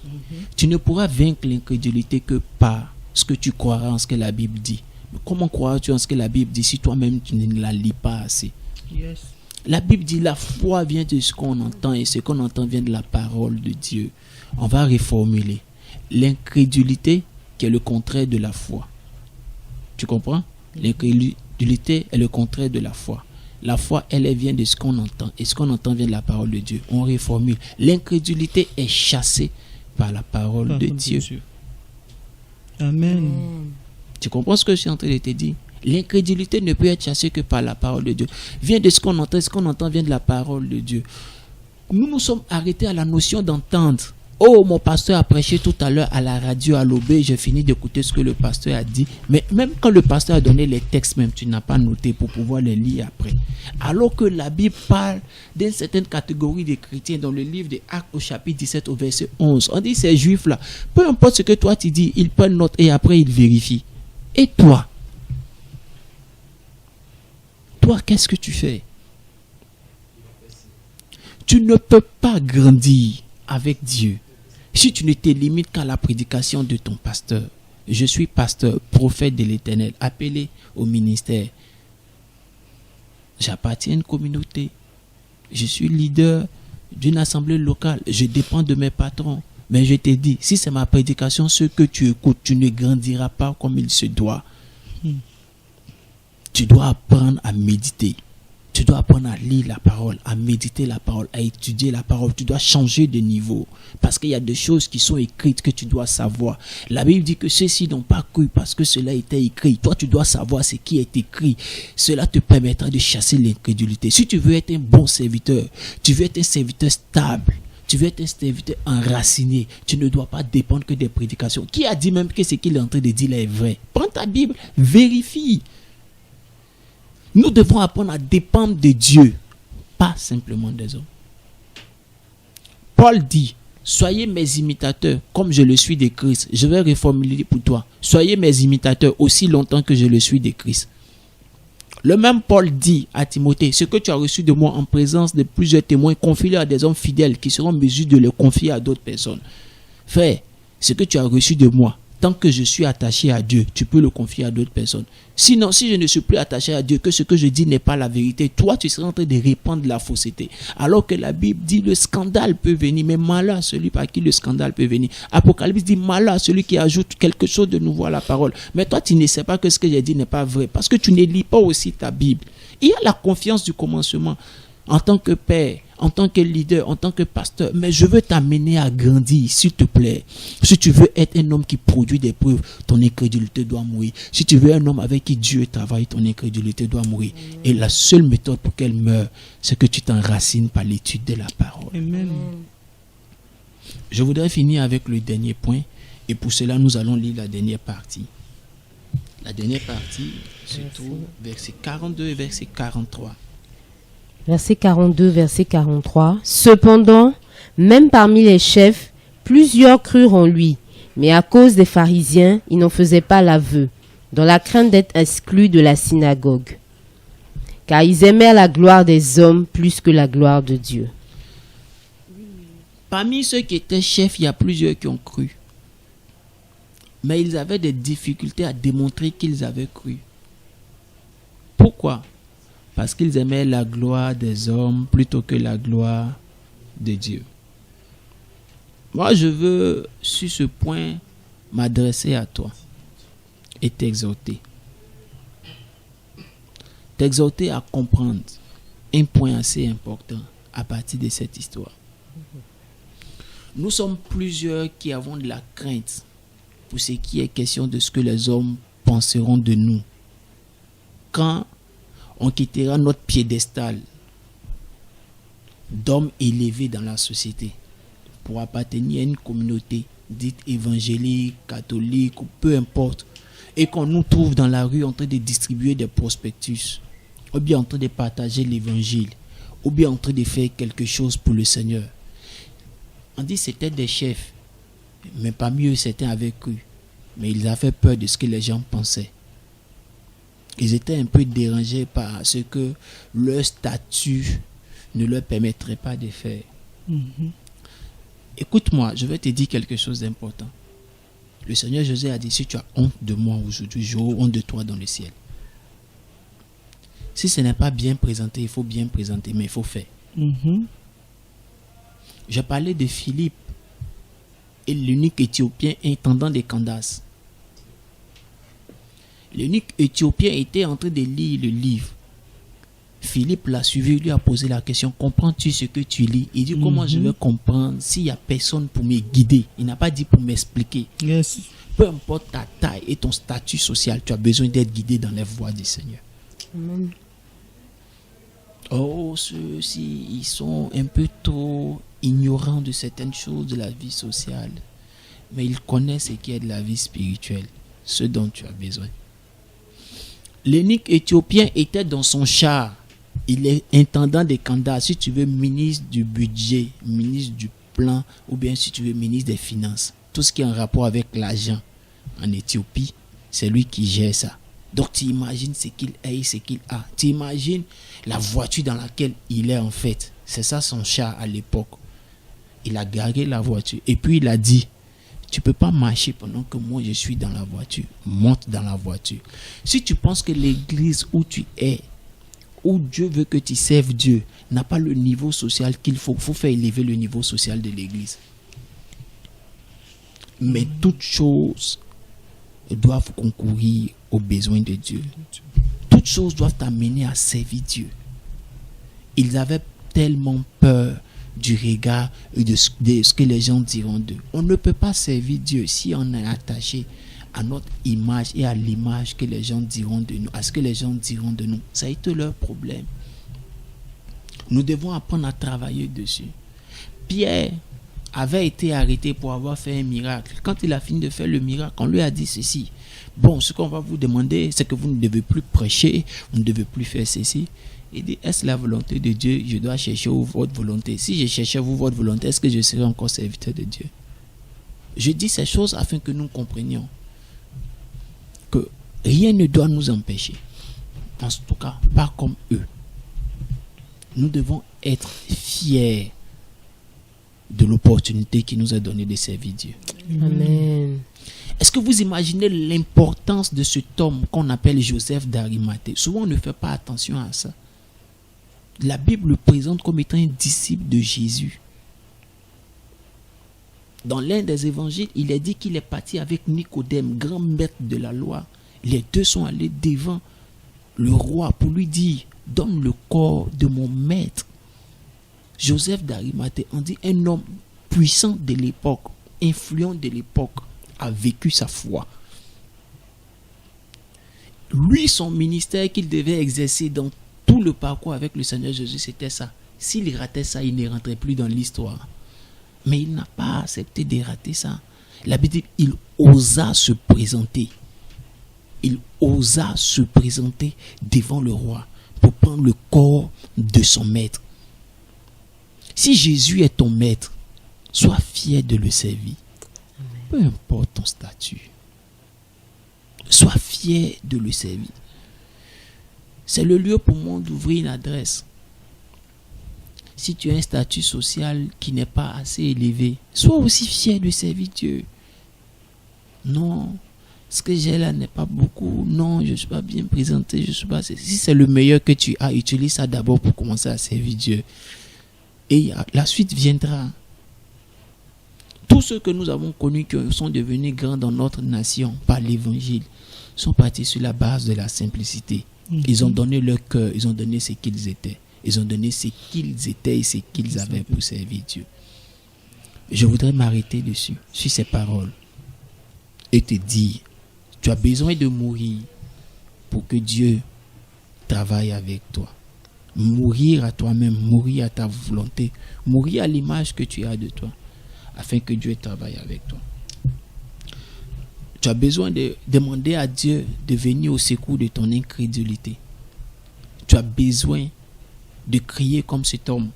Tu ne pourras vaincre l'incrédulité que par ce que tu croiras en ce que la Bible dit. Mais comment crois-tu en ce que la Bible dit si toi-même tu ne la lis pas assez? Yes. La Bible dit la foi vient de ce qu'on entend et ce qu'on entend vient de la parole de Dieu. On va reformuler. L'incrédulité qui est le contraire de la foi. Tu comprends? L'incrédulité est le contraire de la foi. La foi, elle vient de ce qu'on entend. Et ce qu'on entend vient de la parole de Dieu. On reformule. L'incrédulité est chassée par la parole de Dieu. Amen. Tu comprends ce que je suis en train de te dire? L'incrédulité ne peut être chassée que par la parole de Dieu. Vient de ce qu'on entend. Et ce qu'on entend vient de la parole de Dieu. Nous nous sommes arrêtés à la notion d'entendre. Oh, mon pasteur a prêché tout à l'heure à la radio, à l'OB, j'ai fini d'écouter ce que le pasteur a dit. Mais même quand le pasteur a donné les textes, même tu n'as pas noté pour pouvoir les lire après. Alors que la Bible parle d'une certaine catégorie de chrétiens dans le livre des Actes au chapitre 17 au verset 11. On dit ces juifs-là, peu importe ce que toi tu dis, ils prennent note et après ils vérifient. Et toi, qu'est-ce que tu fais? Tu ne peux pas grandir avec Dieu si tu ne te limites qu'à la prédication de ton pasteur. Je suis pasteur, prophète de l'Éternel, appelé au ministère. J'appartiens à une communauté. Je suis leader d'une assemblée locale. Je dépends de mes patrons. Mais je t'ai dit, si c'est ma prédication, ce que tu écoutes, tu ne grandiras pas comme il se doit. Tu dois apprendre à méditer. Tu dois apprendre à lire la parole, à méditer la parole, à étudier la parole. Tu dois changer de niveau. Parce qu'il y a des choses qui sont écrites que tu dois savoir. La Bible dit que ceux-ci n'ont pas cru parce que cela était écrit. Toi, tu dois savoir ce qui est écrit. Cela te permettra de chasser l'incrédulité. Si tu veux être un bon serviteur, tu veux être un serviteur stable, tu veux être un serviteur enraciné, tu ne dois pas dépendre que des prédications. Qui a dit même que ce qu'il est en train de dire là est vrai? Prends ta Bible, vérifie. Nous devons apprendre à dépendre de Dieu, pas simplement des hommes. Paul dit, soyez mes imitateurs comme je le suis de Christ. Je vais reformuler pour toi. Soyez mes imitateurs aussi longtemps que je le suis de Christ. Le même Paul dit à Timothée, ce que tu as reçu de moi en présence de plusieurs témoins, confie-le à des hommes fidèles qui seront en mesure de le confier à d'autres personnes. Frère, ce que tu as reçu de moi, tant que je suis attaché à Dieu, tu peux le confier à d'autres personnes. Sinon, si je ne suis plus attaché à Dieu, que ce que je dis n'est pas la vérité, toi, tu seras en train de répandre la fausseté. Alors que la Bible dit le scandale peut venir, mais malheur à celui par qui le scandale peut venir. Apocalypse dit malheur à celui qui ajoute quelque chose de nouveau à la parole. Mais toi, tu ne sais pas que ce que j'ai dit n'est pas vrai, parce que tu ne lis pas aussi ta Bible. Il y a la confiance du commencement. En tant que père, en tant que leader, en tant que pasteur, mais je veux t'amener à grandir, s'il te plaît. Si tu veux être un homme qui produit des preuves, ton incrédulité doit mourir. Si tu veux un homme avec qui Dieu travaille, ton incrédulité doit mourir. Et la seule méthode pour qu'elle meure, c'est que tu t'enracines par l'étude de la parole. Amen. Je voudrais finir avec le dernier point, et pour cela, nous allons lire la dernière partie. La dernière partie se trouve verset 42 et verset 43. Verset 42, verset 43. Cependant, même parmi les chefs, plusieurs crurent en lui, mais à cause des pharisiens, ils n'en faisaient pas l'aveu, dans la crainte d'être exclus de la synagogue. Car ils aimèrent la gloire des hommes plus que la gloire de Dieu. Parmi ceux qui étaient chefs, il y a plusieurs qui ont cru. Mais ils avaient des difficultés à démontrer qu'ils avaient cru. Pourquoi ? Parce qu'ils aimaient la gloire des hommes plutôt que la gloire de Dieu. Moi, je veux, sur ce point, m'adresser à toi et t'exhorter. T'exhorter à comprendre un point assez important à partir de cette histoire. Nous sommes plusieurs qui avons de la crainte pour ce qui est question de ce que les hommes penseront de nous quand on quittera notre piédestal d'hommes élevés dans la société pour appartenir à une communauté dite évangélique, catholique ou peu importe, et qu'on nous trouve dans la rue en train de distribuer des prospectus, ou bien en train de partager l'évangile, ou bien en train de faire quelque chose pour le Seigneur. On dit que c'était des chefs, mais parmi eux certains avaient cru, mais ils avaient peur de ce que les gens pensaient. Ils étaient un peu dérangés par ce que leur statut ne leur permettrait pas de faire. Écoute-moi, je vais te dire quelque chose d'important. Le Seigneur Jésus a dit, si tu as honte de moi aujourd'hui, j'aurai honte de toi dans le ciel. Si ce n'est pas bien présenté, il faut bien présenter, mais il faut faire. J'ai parlé de Philippe et l'eunuque éthiopien intendant de Candace. L'eunuque éthiopien était en train de lire le livre. Philippe l'a suivi, lui a posé la question, comprends-tu ce que tu lis? Il dit, comment je vais comprendre s'il n'y a personne pour me guider? Il n'a pas dit pour m'expliquer. Yes. Peu importe ta taille et ton statut social, tu as besoin d'être guidé dans les voies du Seigneur. Amen. Oh, ceux-ci, ils sont un peu trop ignorants de certaines choses de la vie sociale. Mais ils connaissent ce qui est de la vie spirituelle, ce dont tu as besoin. L'eunuque éthiopien était dans son char. Il est intendant de Candace, si tu veux, ministre du budget, ministre du plan, ou bien si tu veux, ministre des finances. Tout ce qui est en rapport avec l'argent en Éthiopie, c'est lui qui gère ça. Donc tu imagines ce qu'il est et ce qu'il a. Tu imagines la voiture dans laquelle il est en fait. C'est ça son char à l'époque. Il a garé la voiture et puis il a dit, tu ne peux pas marcher pendant que moi je suis dans la voiture. Monte dans la voiture. Si tu penses que l'église où tu es, où Dieu veut que tu serves Dieu, n'a pas le niveau social qu'il faut faire élever le niveau social de l'église. Mais toutes choses doivent concourir aux besoins de Dieu. Toutes choses doivent t'amener à servir Dieu. Ils avaient tellement peur du regard et de ce que les gens diront d'eux. On ne peut pas servir Dieu si on est attaché à notre image et à l'image que les gens diront de nous, à ce que les gens diront de nous. Ça a été leur problème. Nous devons apprendre à travailler dessus. Pierre avait été arrêté pour avoir fait un miracle. Quand il a fini de faire le miracle, on lui a dit ceci. Bon, ce qu'on va vous demander, c'est que vous ne devez plus prêcher, vous ne devez plus faire ceci. Il dit, est-ce la volonté de Dieu? Je dois chercher votre volonté. Si je cherchais votre volonté, est-ce que je serais encore serviteur de Dieu? Je dis ces choses afin que nous comprenions que rien ne doit nous empêcher. En tout cas, pas comme eux. Nous devons être fiers de l'opportunité qui nous a donné de servir Dieu. Amen. Est-ce que vous imaginez l'importance de cet homme qu'on appelle Joseph d'Arimathée? Souvent, on ne fait pas attention à ça. La Bible le présente comme étant un disciple de Jésus. Dans l'un des évangiles, il est dit qu'il est parti avec Nicodème, grand maître de la loi. Les deux sont allés devant le roi pour lui dire: donne le corps de mon maître. Joseph d'Arimathée, on dit un homme puissant de l'époque, influent de l'époque, a vécu sa foi. Lui, son ministère qu'il devait exercer dans tout le parcours avec le Seigneur Jésus, c'était ça. S'il ratait ça, il ne rentrait plus dans l'histoire. Mais il n'a pas accepté de rater ça. La Bible dit, il osa se présenter. Il osa se présenter devant le roi pour prendre le corps de son maître. Si Jésus est ton maître, sois fier de le servir. Peu importe ton statut. Sois fier de le servir. C'est le lieu pour moi d'ouvrir une adresse. Si tu as un statut social qui n'est pas assez élevé, sois aussi fier de servir Dieu. Non, ce que j'ai là n'est pas beaucoup. Non, je ne suis pas bien présenté. Je suis pas... Si c'est le meilleur que tu as, utilise ça d'abord pour commencer à servir Dieu. Et la suite viendra. Tous ceux que nous avons connus qui sont devenus grands dans notre nation par l'évangile sont partis sur la base de la simplicité. Ils ont donné leur cœur, ils ont donné ce qu'ils étaient. Ils ont donné ce qu'ils étaient et ce qu'ils avaient pour servir Dieu. Je voudrais m'arrêter dessus, sur ces paroles, et te dire, tu as besoin de mourir pour que Dieu travaille avec toi. Mourir à toi-même, mourir à ta volonté, mourir à l'image que tu as de toi, afin que Dieu travaille avec toi. Tu as besoin de demander à Dieu de venir au secours de ton incrédulité. Tu as besoin de crier comme cet homme.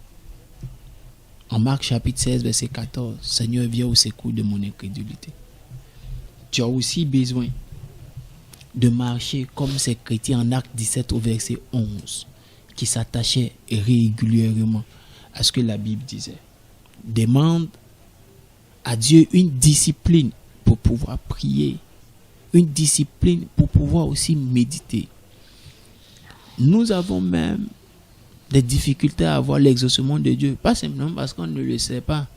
En Marc chapitre 16, verset 14, Seigneur, viens au secours de mon incrédulité. Tu as aussi besoin de marcher comme ces chrétiens en Acte 17 au verset 11, qui s'attachaient régulièrement à ce que la Bible disait. Demande à Dieu une discipline pour pouvoir prier, une discipline pour pouvoir aussi méditer. Nous avons même des difficultés à avoir l'exaucement de Dieu, pas simplement parce qu'on ne le sait pas,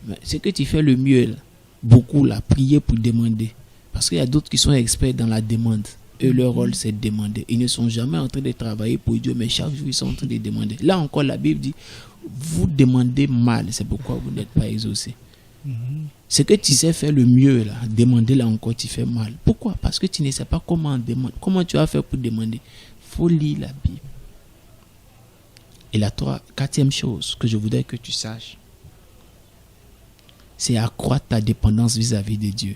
mais c'est que tu fais le mieux là. Beaucoup là, prier pour demander, parce qu'il y a d'autres qui sont experts dans la demande. Eux, leur rôle c'est de demander. Ils ne sont jamais en train de travailler pour Dieu, mais chaque jour ils sont en train de demander. Là encore, la Bible dit, vous demandez mal, c'est pourquoi vous n'êtes pas exaucés. Ce que tu sais faire le mieux là, demander là encore, tu fais mal. Pourquoi? Parce que tu ne sais pas comment demander. Comment tu vas faire pour demander? Faut lire la Bible. Et la quatrième chose que je voudrais que tu saches, c'est accroître ta dépendance vis-à-vis de Dieu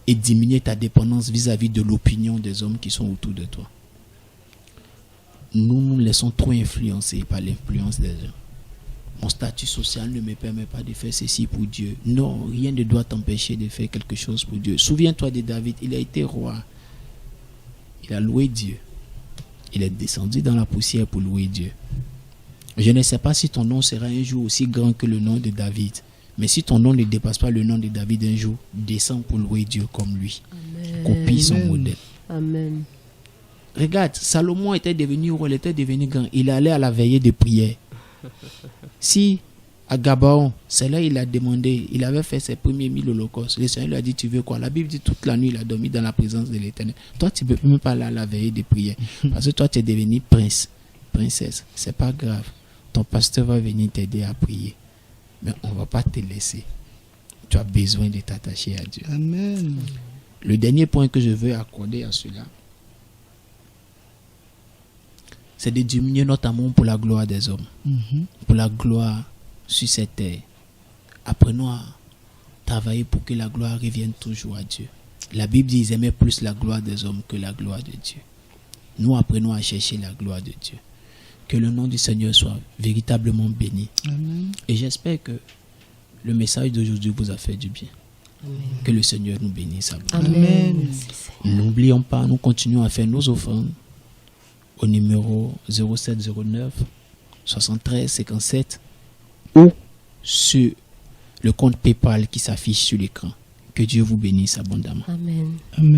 et diminuer ta dépendance vis-à-vis de l'opinion des hommes qui sont autour de toi. Nous nous laissons trop influencer par l'influence des gens. Mon statut social ne me permet pas de faire ceci pour Dieu. Non, rien ne doit t'empêcher de faire quelque chose pour Dieu. Souviens-toi de David, il a été roi. Il a loué Dieu. Il est descendu dans la poussière pour louer Dieu. Je ne sais pas si ton nom sera un jour aussi grand que le nom de David. Mais si ton nom ne dépasse pas le nom de David un jour, descends pour louer Dieu comme lui. Amen. Copie son modèle. Amen. Regarde, Salomon était devenu roi, il était devenu grand. Il allait à la veillée de prière. Si à Gabaon, c'est là il a demandé, il avait fait ses premiers 1000 holocaustes. Le Seigneur lui a dit, tu veux quoi? La Bible dit toute la nuit il a dormi dans la présence de l'Éternel. Toi tu ne peux même pas aller à la veillée de prière. Parce que toi tu es devenu prince, princesse. C'est pas grave. Ton pasteur va venir t'aider à prier. Mais on ne va pas te laisser. Tu as besoin de t'attacher à Dieu. Amen. Le dernier point que je veux accorder à cela, c'est de diminuer notre amour pour la gloire des hommes. Pour la gloire sur cette terre. Apprenons à travailler pour que la gloire revienne toujours à Dieu. La Bible dit qu'ils aimaient plus la gloire des hommes que la gloire de Dieu. Nous apprenons à chercher la gloire de Dieu. Que le nom du Seigneur soit véritablement béni. Amen. Et j'espère que le message d'aujourd'hui vous a fait du bien. Amen. Que le Seigneur nous bénisse. Amen. N'oublions pas, nous continuons à faire nos offrandes au numéro 0709 73 57 ou sur le compte PayPal qui s'affiche sur l'écran. Que Dieu vous bénisse abondamment. Amen. Amen.